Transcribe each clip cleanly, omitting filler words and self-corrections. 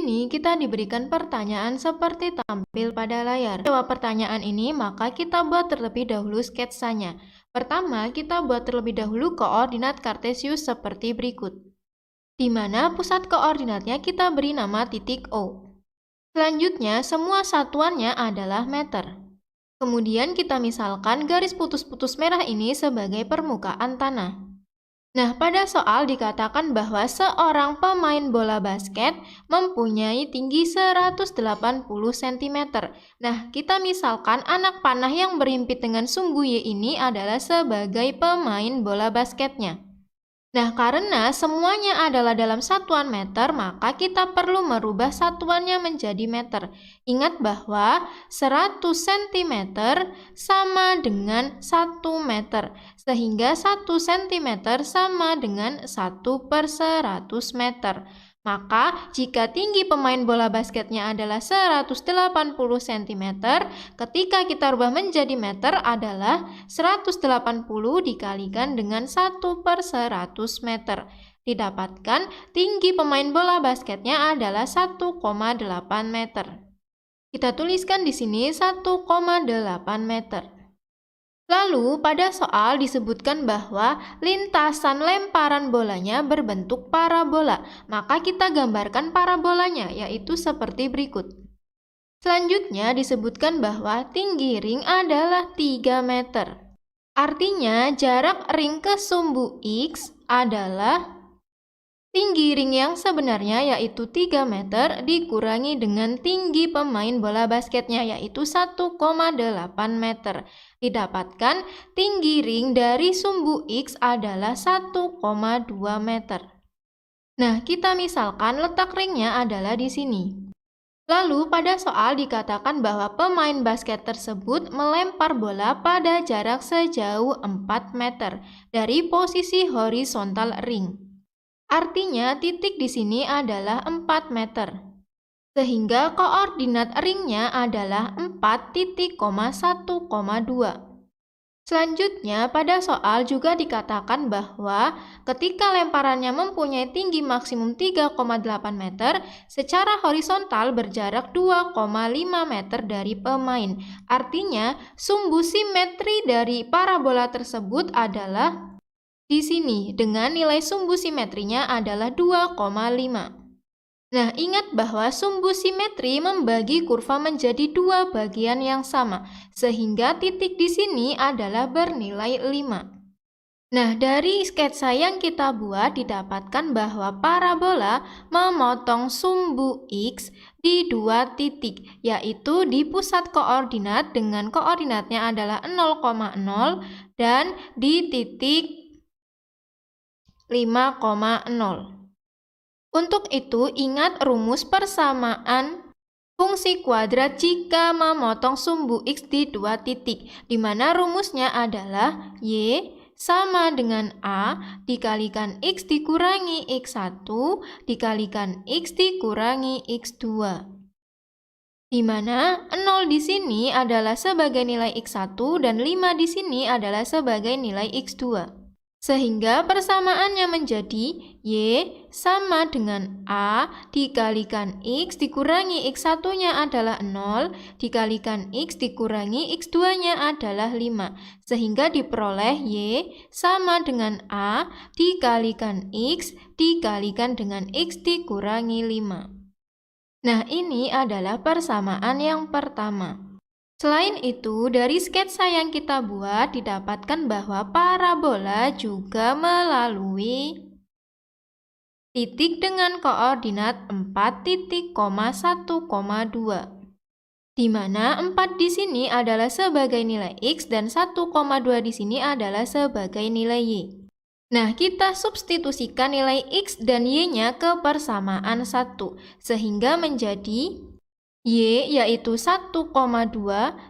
sini kita diberikan pertanyaan seperti tampil pada layar. Jawab pertanyaan ini, maka kita buat terlebih dahulu sketsanya. Pertama, kita buat terlebih dahulu koordinat kartesius seperti berikut. Di mana pusat koordinatnya kita beri nama titik O. Selanjutnya, semua satuannya adalah meter. Kemudian kita misalkan garis putus-putus merah ini sebagai permukaan tanah. Nah, pada soal dikatakan bahwa seorang pemain bola basket mempunyai tinggi 180 cm. Nah, kita misalkan anak panah yang berhimpit dengan sumbu Y ini adalah sebagai pemain bola basketnya. Nah, karena semuanya adalah dalam satuan meter, maka kita perlu merubah satuannya menjadi meter. Ingat bahwa 100 cm sama dengan 1 meter, sehingga 1 cm sama dengan 1/100 meter. Maka, jika tinggi pemain bola basketnya adalah 180 cm, ketika kita rubah menjadi meter adalah 180 dikalikan dengan 1/100 meter. Didapatkan tinggi pemain bola basketnya adalah 1,8 meter. Kita tuliskan di sini 1,8 meter. Lalu, pada soal disebutkan bahwa lintasan lemparan bolanya berbentuk parabola. Maka kita gambarkan parabolanya, yaitu seperti berikut. Selanjutnya disebutkan bahwa tinggi ring adalah 3 meter. Artinya, jarak ring ke sumbu X adalah tinggi ring yang sebenarnya, yaitu 3 meter, dikurangi dengan tinggi pemain bola basketnya, yaitu 1,8 meter. Didapatkan tinggi ring dari sumbu X adalah 1,2 meter. Nah, kita misalkan letak ringnya adalah di sini. Lalu, pada soal dikatakan bahwa pemain basket tersebut melempar bola pada jarak sejauh 4 meter dari posisi horizontal ring. Artinya, titik di sini adalah 4 meter. Sehingga koordinat ringnya adalah 4,1,2. Selanjutnya, pada soal juga dikatakan bahwa ketika lemparannya mempunyai tinggi maksimum 3,8 meter, secara horizontal berjarak 2,5 meter dari pemain. Artinya, sumbu simetri dari parabola tersebut adalah di sini, dengan nilai sumbu simetrinya adalah 2,5. Nah, ingat bahwa sumbu simetri membagi kurva menjadi dua bagian yang sama, sehingga titik di sini adalah bernilai 5. Nah, dari sketsa yang kita buat didapatkan bahwa parabola memotong sumbu X di 2 titik, yaitu di pusat koordinat dengan koordinatnya adalah 0,0 dan di titik 5,0. Untuk itu, ingat rumus persamaan fungsi kuadrat jika memotong sumbu X di 2 titik, di mana rumusnya adalah Y sama dengan A dikalikan X dikurangi X1 dikalikan X dikurangi X2. Di mana 0 di sini adalah sebagai nilai X1 dan 5 di sini adalah sebagai nilai X2. Sehingga persamaannya menjadi Y sama dengan A dikalikan X dikurangi X1-nya adalah 0 dikalikan X dikurangi X2-nya adalah 5. Sehingga diperoleh Y sama dengan A dikalikan X dikalikan dengan X dikurangi 5. Nah, ini adalah persamaan yang pertama. Selain itu, dari sketsa yang kita buat didapatkan bahwa parabola juga melalui titik dengan koordinat 4,1,2. Di mana 4 di sini adalah sebagai nilai X dan 1,2 di sini adalah sebagai nilai Y. Nah, kita substitusikan nilai X dan Y-nya ke persamaan 1, sehingga menjadi Y yaitu 1,2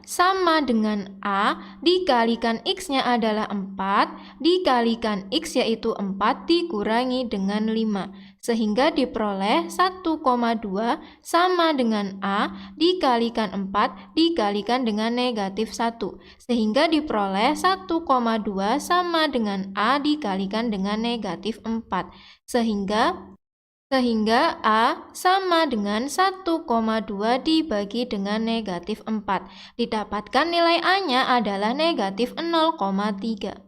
sama dengan A dikalikan X-nya adalah 4 dikalikan X yaitu 4 dikurangi dengan 5. Sehingga diperoleh 1,2 sama dengan A dikalikan 4 dikalikan dengan negatif 1. Sehingga diperoleh 1,2 sama dengan A dikalikan dengan negatif 4. Sehingga Sehingga A sama dengan 1,2 dibagi dengan negatif 4. Didapatkan nilai A-nya adalah negatif 0,3.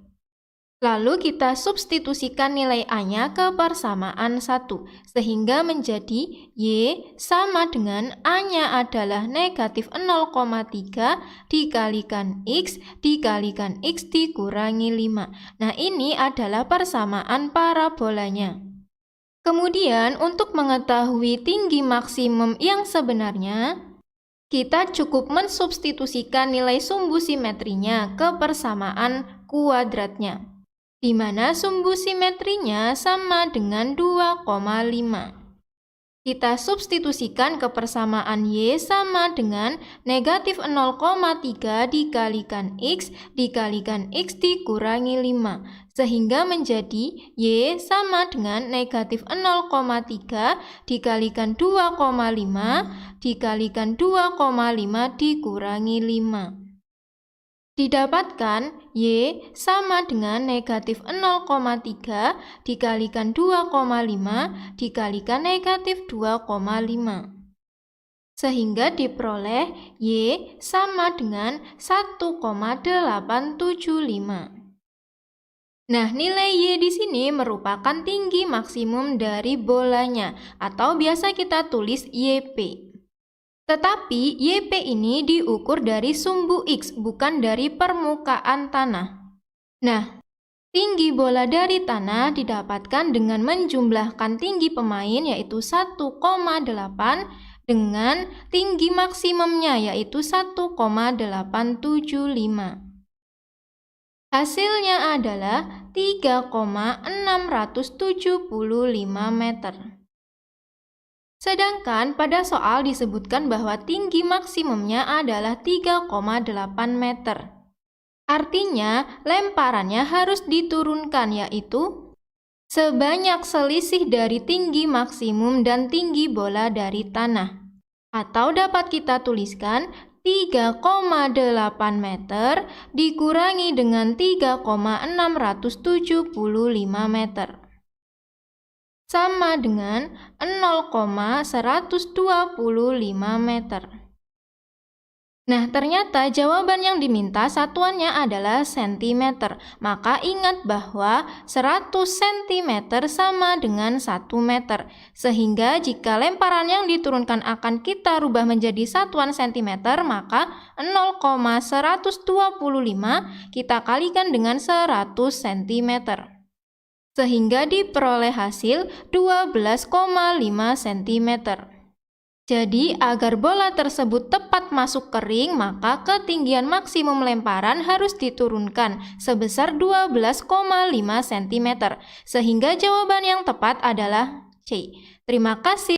Lalu kita substitusikan nilai A-nya ke persamaan 1, sehingga menjadi Y sama dengan A-nya adalah negatif 0,3 dikalikan X dikalikan X dikurangi 5. Nah, ini adalah persamaan parabolanya. Kemudian, untuk mengetahui tinggi maksimum yang sebenarnya, kita cukup mensubstitusikan nilai sumbu simetrinya ke persamaan kuadratnya, di mana sumbu simetrinya sama dengan 2,5. Kita substitusikan ke persamaan Y sama dengan negatif 0,3 dikalikan X dikalikan X dikurangi 5, sehingga menjadi Y sama dengan negatif 0,3 dikalikan 2,5 dikalikan 2,5 dikurangi 5. Didapatkan Y sama dengan negatif 0,3 dikalikan 2,5 dikalikan negatif 2,5. Sehingga diperoleh Y sama dengan 1,875. Nah, nilai Y di sini merupakan tinggi maksimum dari bolanya, atau biasa kita tulis YP. Tetapi YP ini diukur dari sumbu X, bukan dari permukaan tanah. Nah, tinggi bola dari tanah didapatkan dengan menjumlahkan tinggi pemain yaitu 1,8 dengan tinggi maksimumnya yaitu 1,875. Hasilnya adalah 3,675 meter. Sedangkan pada soal disebutkan bahwa tinggi maksimumnya adalah 3,8 meter. Artinya, lemparannya harus diturunkan, yaitu sebanyak selisih dari tinggi maksimum dan tinggi bola dari tanah. Atau dapat kita tuliskan 3,8 meter dikurangi dengan 3,675 meter. Sama dengan 0,125 meter. Nah, ternyata jawaban yang diminta satuannya adalah cm. Maka ingat bahwa 100 cm sama dengan 1 meter. Sehingga jika lemparan yang diturunkan akan kita rubah menjadi satuan cm, maka 0,125 kita kalikan dengan 100 cm. Sehingga diperoleh hasil 12,5 cm. Jadi, agar bola tersebut tepat masuk ke ring, maka ketinggian maksimum lemparan harus diturunkan sebesar 12,5 cm. Sehingga jawaban yang tepat adalah C. Terima kasih.